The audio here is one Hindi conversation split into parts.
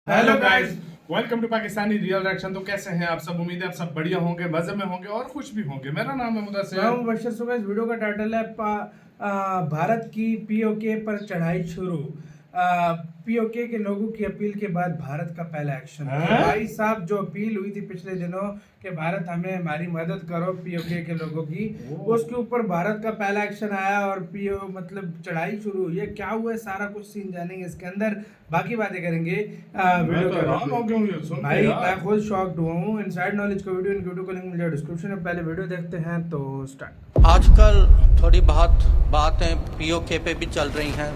Hello guys, welcome to Pakistani real reaction. तो कैसे हैं आप सब? उम्मीद है आप सब बढ़िया होंगे, मजे में होंगे और खुश भी होंगे। मेरा नाम है मुदस्सिर। मैं मुबश्शिर। सुबह इस वीडियो का टाइटल है भारत की पीओके पर चढ़ाई शुरू। पीओके के लोगों की अपील के बाद भारत का पहला एक्शन। भाई साहब, जो अपील हुई थी पिछले दिनों कि भारत हमें हमारी मदद करो पीओके के लोगों की, उसके ऊपर भारत का पहला एक्शन आया और पीओ मतलब चढ़ाई शुरू हुई है। क्या हुआ है सारा कुछ सीन जानेंगे इसके अंदर, बाकी बातें करेंगे वीडियो के। भाई मैं खुद शॉक्ड हुआ हूँ। इनसाइड नॉलेज का वीडियो को लिंक मिल जाए डिस्क्रिप्शन में। पहले वीडियो देखते हैं तो स्टार्ट। आजकल थोड़ी बहुत बातें पीओके पे भी चल रही हैं।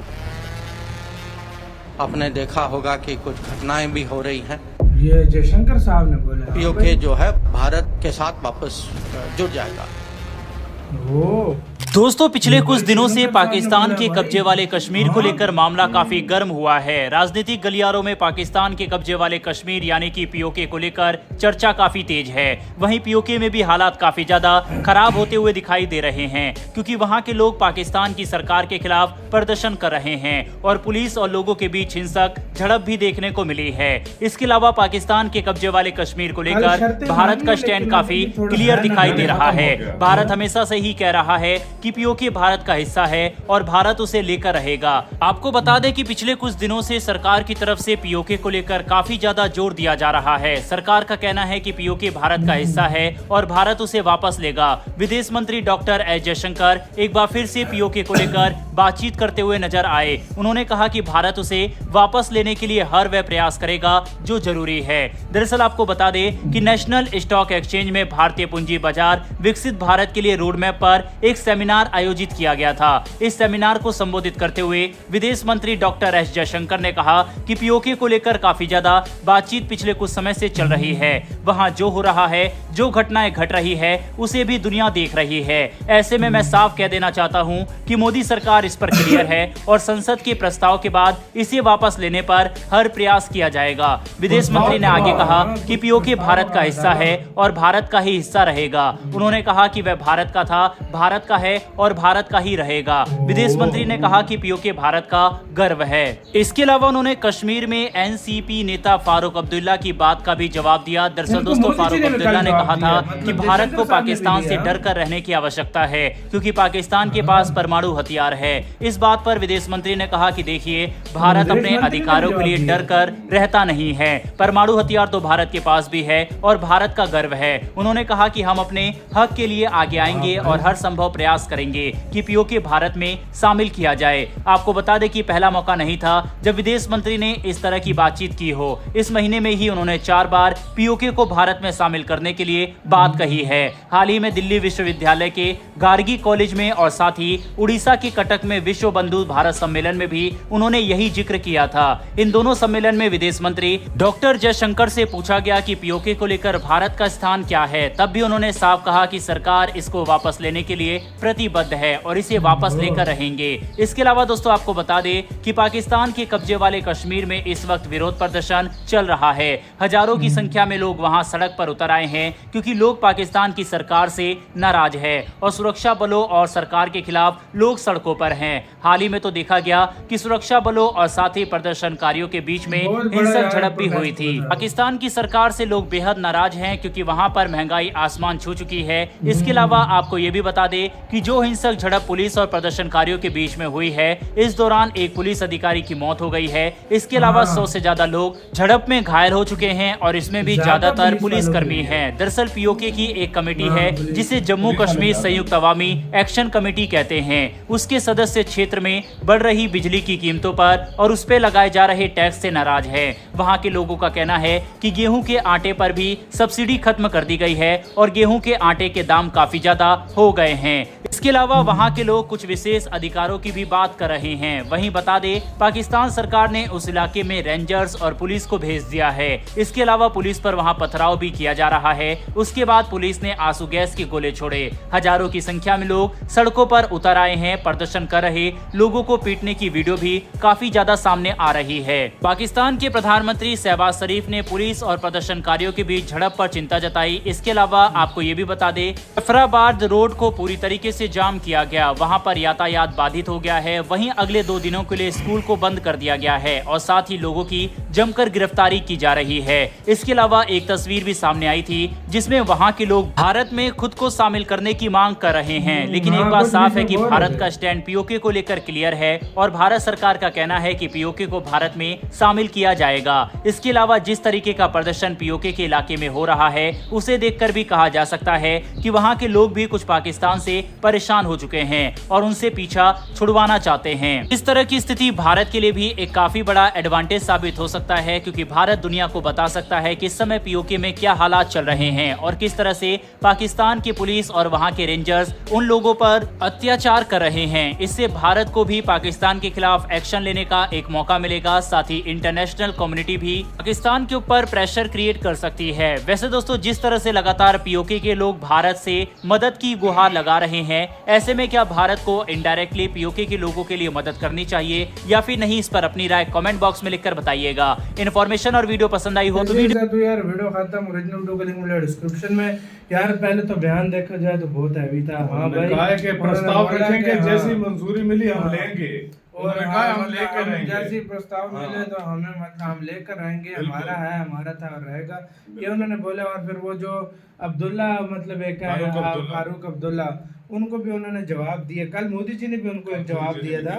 आपने देखा होगा कि कुछ घटनाएं भी हो रही हैं। ये जयशंकर साहब ने बोला पीओके जो है भारत के साथ वापस जुड़ जाएगा। ओ दोस्तों, पिछले कुछ दिनों से पाकिस्तान के कब्जे वाले कश्मीर को लेकर मामला काफी गर्म हुआ है। राजनीतिक गलियारों में पाकिस्तान के कब्जे वाले कश्मीर यानी कि पीओके को लेकर चर्चा काफी तेज है। वहीं पीओके में भी हालात काफी ज्यादा खराब होते हुए दिखाई दे रहे हैं, क्योंकि वहां के लोग पाकिस्तान की सरकार के खिलाफ प्रदर्शन कर रहे हैं और पुलिस और लोगों के बीच हिंसक झड़प भी देखने को मिली है। इसके अलावा पाकिस्तान के कब्जे वाले कश्मीर को लेकर भारत का स्टैंड काफी क्लियर दिखाई दे रहा है। भारत हमेशा से ही कह रहा है कि पीओके भारत का हिस्सा है और भारत उसे लेकर रहेगा। आपको बता दें कि पिछले कुछ दिनों से सरकार की तरफ से पीओके को लेकर काफी ज्यादा जोर दिया जा रहा है। सरकार का कहना है कि पीओके भारत का हिस्सा है और भारत उसे वापस लेगा। विदेश मंत्री डॉक्टर एस जयशंकर एक बार फिर से पीओके को लेकर बातचीत करते हुए नजर आए। उन्होंने कहा कि भारत उसे वापस लेने के लिए हर वह प्रयास करेगा जो जरूरी है। दरअसल आपको बता दें कि नेशनल स्टॉक एक्सचेंज में भारतीय पूंजी बाजार विकसित भारत के लिए रोड मैप पर एक सेमिनार आयोजित किया गया था। इस सेमिनार को संबोधित करते हुए विदेश मंत्री डॉक्टर एस जयशंकर ने कहा कि पीओके को लेकर काफी ज्यादा बातचीत पिछले कुछ समय से चल रही है। वहां जो हो रहा है, जो घटनाएं घट रही है, उसे भी दुनिया देख रही है। ऐसे में मैं साफ कह देना चाहता हूं कि मोदी सरकार इस पर क्लियर है और संसद के प्रस्ताव के बाद इसे वापस लेने पर हर प्रयास किया जाएगा। विदेश मंत्री ने आगे कहा कि पीओके भारत का हिस्सा है और भारत का ही हिस्सा रहेगा। उन्होंने कहा कि वह भारत का था, भारत का है और भारत का ही रहेगा। विदेश मंत्री ने कहा कि पीओके भारत का गर्व है। इसके अलावा उन्होंने कश्मीर में एनसीपी नेता फारूक अब्दुल्ला की बात का भी जवाब दिया। दरअसल दोस्तों, फारूक अब्दुल्ला ने कहा था कि भारत को पाकिस्तान से डर कर रहने की आवश्यकता है, क्योंकि पाकिस्तान के पास परमाणु हथियार है। इस बात पर विदेश मंत्री ने कहा कि देखिए, भारत अपने अधिकारों के लिए डर कर रहता नहीं है। परमाणु हथियार तो भारत के पास भी है और भारत का गर्व है। उन्होंने कहा कि हम अपने हक के लिए आगे आएंगे और हर संभव प्रयास करेंगे कि पीओके भारत में शामिल किया जाए। आपको बता दें कि पहला मौका नहीं था जब विदेश मंत्री ने इस तरह की बातचीत की हो। इस महीने में ही उन्होंने 4 बार पीओके को भारत में शामिल करने के लिए बात कही है। हाल ही में दिल्ली विश्वविद्यालय के गार्गी कॉलेज में और साथ ही उड़ीसा के कटक में विश्व बंधु भारत सम्मेलन में भी उन्होंने यही जिक्र किया था। इन दोनों सम्मेलन में विदेश मंत्री डॉक्टर जयशंकर से पूछा गया कि पीओके को लेकर भारत का स्थान क्या है। तब भी उन्होंने साफ कहा कि सरकार इसको वापस लेने के लिए प्रतिबद्ध है और इसे वापस लेकर रहेंगे। इसके अलावा दोस्तों, आपको बता दें कि पाकिस्तान के कब्जे वाले कश्मीर में इस वक्त विरोध प्रदर्शन चल रहा है। हजारों की संख्या में लोग वहां सड़क पर उतर आए हैं, क्योंकि लोग पाकिस्तान की सरकार से नाराज है और सुरक्षा बलों और सरकार के खिलाफ लोग सड़कों पर हैं। हाल ही में तो देखा गया कि सुरक्षा बलों और साथ ही प्रदर्शनकारियों के बीच में हिंसक झड़प भी हुई थी। पाकिस्तान की सरकार से लोग बेहद नाराज हैं, क्योंकि वहां पर महंगाई आसमान छू चुकी है। इसके अलावा आपको ये भी बता दें कि जो हिंसक झड़प पुलिस और प्रदर्शनकारियों के बीच में हुई है, इस दौरान एक पुलिस अधिकारी की मौत हो गई है। इसके अलावा 100 से ज्यादा लोग झड़प में घायल हो चुके हैं और इसमें भी ज्यादातर पुलिसकर्मी हैं। दरअसल पीओके की एक कमेटी है जिसे जम्मू कश्मीर संयुक्त अवामी एक्शन कमेटी कहते हैं। उसके सदस्य क्षेत्र में बढ़ रही बिजली की कीमतों पर और उस पर लगाए जा रहे टैक्स से नाराज है। वहां के लोगों का कहना है कि गेहूं के आटे पर भी सब्सिडी खत्म कर दी गई है और गेहूं के आटे के दाम काफी ज्यादा हो गए हैं। इसके अलावा वहां के लोग कुछ विशेष अधिकारों की भी बात कर रहे हैं। वहीं बता दें, पाकिस्तान सरकार ने उस इलाके में रेंजर्स और पुलिस को भेज दिया है। इसके अलावा पुलिस पर वहां पथराव भी किया जा रहा है। उसके बाद पुलिस ने आंसू गैस के गोले छोड़े। हजारों की संख्या में लोग सड़कों पर उतर आए हैं। प्रदर्शन कर रहे लोगों को पीटने की वीडियो भी काफी ज्यादा सामने आ रही है। पाकिस्तान के प्रधानमंत्री शहबाज शरीफ ने पुलिस और प्रदर्शनकारियों के बीच झड़प पर चिंता जताई। इसके अलावा आपको ये भी बता दें, जफराबाद रोड को पूरी तरीके से जाम किया गया, वहां पर यातायात बाधित हो गया है। वहीं अगले 2 दिनों के लिए स्कूल को बंद कर दिया गया है और साथ ही लोगों की जमकर गिरफ्तारी की जा रही है। इसके अलावा एक तस्वीर भी सामने आई थी जिसमें वहां के लोग भारत में खुद को शामिल करने की मांग कर रहे हैं। लेकिन एक बात साफ है कि भारत का स्टैंड पीओके को लेकर क्लियर है और भारत सरकार का कहना है कि पीओके को भारत में शामिल किया जाएगा। इसके अलावा जिस तरीके का प्रदर्शन पीओके के इलाके में हो रहा है उसे देखकर भी कहा जा सकता है कि वहां के लोग भी कुछ पाकिस्तान से परेशान हो चुके हैं और उनसे पीछा छुड़वाना चाहते हैं। इस तरह की स्थिति भारत के लिए भी एक काफी बड़ा एडवांटेज साबित हो सकता है, क्योंकि भारत दुनिया को बता सकता है कि इस समय पीओके में क्या हालात चल रहे हैं और किस तरह से पाकिस्तान की पुलिस और वहां के रेंजर्स उन लोगों पर अत्याचार कर रहे हैं। इससे भारत को भी पाकिस्तान के खिलाफ एक्शन लेने का एक मौका मिलेगा। साथ ही इंटरनेशनल कम्युनिटी भी पाकिस्तान के ऊपर प्रेशर क्रिएट कर सकती है। वैसे दोस्तों, जिस तरह से लगातार पीओके के लोग भारत से मदद की गुहार लगा रहे हैं, ऐसे में क्या भारत को इनडायरेक्टली पीओके के लोगों के लिए मदद करनी चाहिए या फिर नहीं? इस पर अपनी राय कमेंट बॉक्स में लिखकर बताइएगा। इन्फॉर्मेशन और वीडियो पसंद आई हो तो यार वीडियो खत्म, ओरिजिनल वीडियो का लिंक मिलेगा डिस्क्रिप्शन में। यार पहले तो बयान देखा जाए तो बहुत हैवी था। हाँ भाई, कहा है कि प्रस्ताव रखेंगे, हाँ, जैसी मंजूरी मिली हम हाँ, लेंगे और कहा हम लेकर रहेंगे। जैसी प्रस्ताव हाँ, मिले तो हमें मतलब हम लेकर रहेंगे, बिल्कुल। हमारा है, हमारा था और रहेगा, ये उन्होंने बोला। और फिर वो जो अब्दुल्ला मतलब एक है फारूक अब्दुल्ला, उनको भी उन्होंने जवाब दिया। कल मोदी जी ने भी उनको एक जवाब दिया था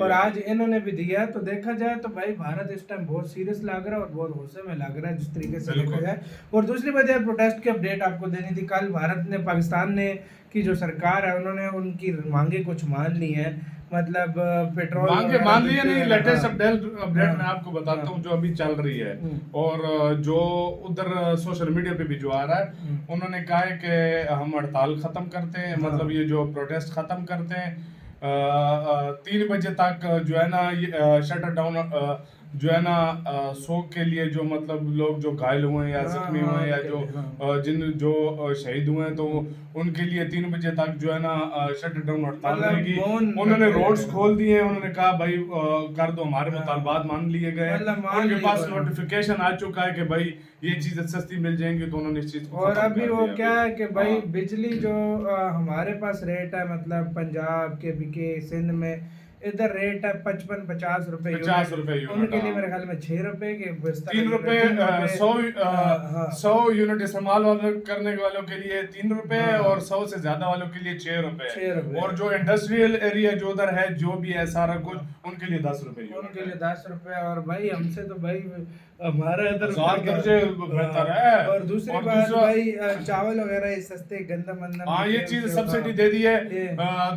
और आज इन्होंने भी दिया। तो देखा जाए तो भाई भारत इस टाइम बहुत सीरियस लग रहा है और बहुत गुस्से में लग रहा है जिस तरीके से देखा जाए। और दूसरी बात यार, प्रोटेस्ट की अपडेट आपको देनी थी। कल भारत ने, पाकिस्तान ने की जो सरकार है उन्होंने उनकी मांगे कुछ मान ली है। मतलब पेट्रोल मांगे मान लिए नहीं, लेटेस्ट अपडेट मैं आपको बताता हूँ जो अभी चल रही है और जो उधर सोशल मीडिया पे भी जो आ रहा है। उन्होंने कहा है कि हम हड़ताल खत्म करते हैं, मतलब ये जो प्रोटेस्ट खत्म करते हैं। 3 बजे तक जो है ना शटर डाउन जो है ना शोक के लिए जो मतलब लोग जो घायल हुए हैं या जख्मी हुए हैं या जो शहीद हुए हैं, तो उनके लिए 3 बजे तक जो है ना शटर डाउन हड़ताल रहेगी। उन्होंने रोड्स खोल दिए हैं। उन्होंने कहा भाई कर दो, हमारे मुतालबात मान लिए गए। उनके पास नोटिफिकेशन आ चुका है कि भाई ये चीजें सस्ती मिल जाएंगी, तो उन्होंने इस चीज को और अभी वो क्या है कि भाई बिजली जो हमारे पास रेट है, मतलब पंजाब के बीके सिंध में इधर रेट है 55-50 रुपए, 50 रुपए यूनिट। उनके लिए मेरे ख्याल में 6 रुपए के 3 रुपए 100 यूनिट इस्तेमाल करने वालों के लिए 3 रुपए और 100 से ज्यादा वालों के लिए 6 रुपए। और जो इंडस्ट्रियल एरिया जो उधर है जो भी है सारा कुछ, उनके लिए 10 रुपए, उनके लिए 10 रुपए। और भाई हमसे तो भाई हमारा इधर बेहतर है। और दूसरी बात भाई चावल वगैरह सस्ते गंदा मंदा। हाँ, ये चीज सब्सिडी दे दी है।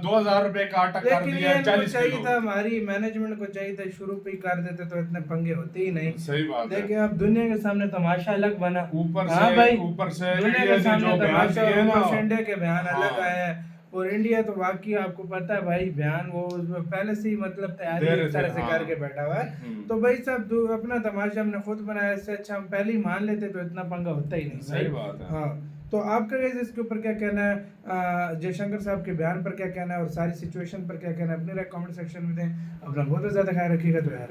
2000 रुपए का आटा कर दिया है, 40 चाहिए था, हमारी मैनेजमेंट को चाहिए था शुरू पे ही कर देते तो इतने पंगे होते ही नहीं। सही बात है। देखिए अब दुनिया के सामने तमाशा अलग बना, ऊपर से दुनिया के सामने तमाशा, इंडिया के बयान अलग आया है। और इंडिया तो वाकई आपको पता है भाई, बयान वो पहले से ही मतलब तैयारी एक तरह से करके बैठा हुआ है। तो भाई सब अपना तमाशा हमने खुद बनाया, इससे अच्छा हम पहले ही मान लेते तो इतना पंगा होता ही नहीं। सही बात है। हाँ, तो आपका इसके ऊपर क्या कहना है, जयशंकर साहब के बयान पर क्या कहना है और सारी सिचुएशन पर क्या कहना है, अपनी राय कमेंट सेक्शन में दें। अपना बहुत ज्यादा ख्याल रखिएगा। तो यार